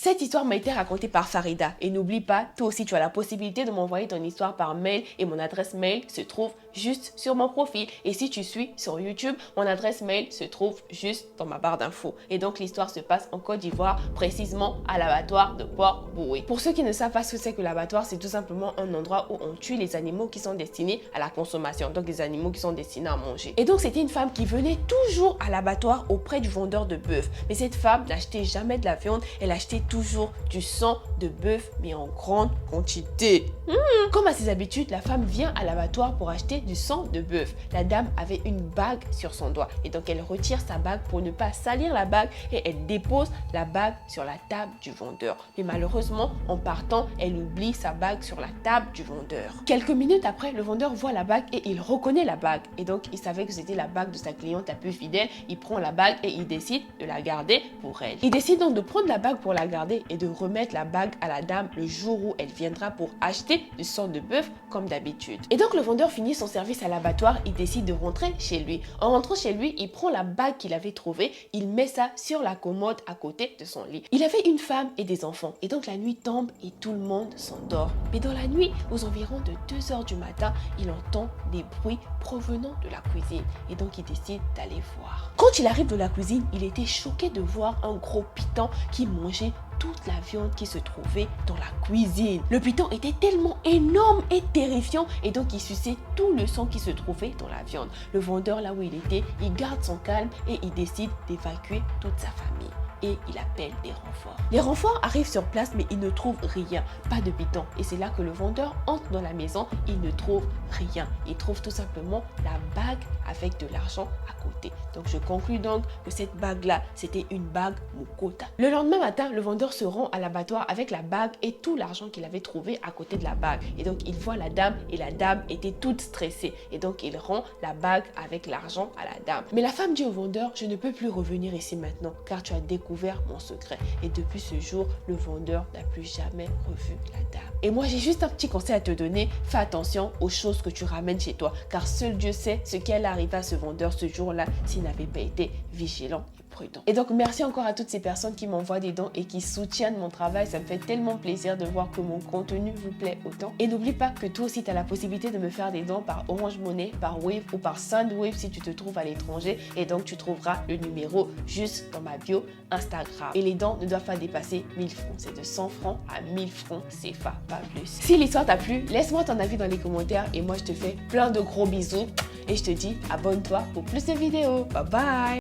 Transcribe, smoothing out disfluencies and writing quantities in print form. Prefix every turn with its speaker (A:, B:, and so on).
A: Cette histoire m'a été racontée par Farida. Et n'oublie pas, toi aussi tu as la possibilité de m'envoyer ton histoire par mail et mon adresse mail se trouve juste sur mon profil. Et si tu suis sur YouTube, mon adresse mail se trouve juste dans ma barre d'infos. Et donc l'histoire se passe en Côte d'Ivoire, précisément à l'abattoir de Port-Boué. Pour ceux qui ne savent pas ce que c'est que l'abattoir, c'est tout simplement un endroit où on tue les animaux qui sont destinés à la consommation. Donc les animaux qui sont destinés à manger. Et donc c'était une femme qui venait toujours à l'abattoir auprès du vendeur de bœuf. Mais cette femme n'achetait jamais de la viande, elle achetait toujours du sang de bœuf, mais en grande quantité. Comme à ses habitudes, la femme vient à l'abattoir pour acheter du sang de bœuf. La dame avait une bague sur son doigt et donc elle retire sa bague pour ne pas salir la bague et elle dépose la bague sur la table du vendeur. Mais malheureusement, en partant, elle oublie sa bague sur la table du vendeur. Quelques minutes après, le vendeur voit la bague et il reconnaît la bague. Et donc, il savait que c'était la bague de sa cliente la plus fidèle. Il prend la bague et il décide de la garder pour elle. Il décide donc de prendre la bague pour la garder et de remettre la bague à la dame le jour où elle viendra pour acheter du sang de bœuf comme d'habitude. Et donc, le vendeur finit son service à l'abattoir. Il décide de rentrer chez lui. En rentrant chez lui, il prend la bague qu'il avait trouvée. Il met ça sur la commode à côté de son lit. Il avait une femme et des enfants. Et donc, la nuit tombe et tout le monde s'endort. Mais dans la nuit, aux environs de 2 h du matin, il entend des bruits provenant de la cuisine. Et donc, il décide d'aller voir. Quand il arrive de la cuisine, il était choqué de voir un gros python qui mangeait toute la viande qui se trouvait dans la cuisine. Le python était tellement énorme et terrifiant et donc il suçait tout le sang qui se trouvait dans la viande. Le vendeur, là où il était, il garde son calme et il décide d'évacuer toute sa famille. Et il appelle des renforts. Les renforts arrivent sur place mais ils ne trouvent rien, pas de python. Et c'est là que le vendeur entre dans la maison, il ne trouve rien. Il trouve tout simplement la bague avec de l'argent à côté. Donc je conclus donc que cette bague-là, c'était une bague Mukota. Le lendemain matin, le vendeur se rend à l'abattoir avec la bague et tout l'argent qu'il avait trouvé à côté de la bague. Et donc il voit la dame et la dame était toute stressée. Et donc il rend la bague avec l'argent à la dame. Mais la femme dit au vendeur, je ne peux plus revenir ici maintenant car tu as découvert mon secret. Et depuis ce jour, le vendeur n'a plus jamais revu la dame. Et moi, j'ai juste un petit conseil à te donner. Fais attention aux choses que tu ramènes chez toi, car seul Dieu sait ce qui allait arriver à ce vendeur ce jour-là s'il n'avait pas été vigilant. Et donc merci encore à toutes ces personnes qui m'envoient des dons et qui soutiennent mon travail. Ça me fait tellement plaisir de voir que mon contenu vous plaît autant. Et n'oublie pas que toi aussi tu as la possibilité de me faire des dons par Orange Money, par Wave ou par Sendwave si tu te trouves à l'étranger. Et donc tu trouveras le numéro juste dans ma bio Instagram. Et les dons ne doivent pas dépasser 1000 francs. C'est de 100 francs à 1000 francs CFA, pas plus. Si l'histoire t'a plu, laisse-moi ton avis dans les commentaires et moi je te fais plein de gros bisous. Et je te dis abonne-toi pour plus de vidéos. Bye bye!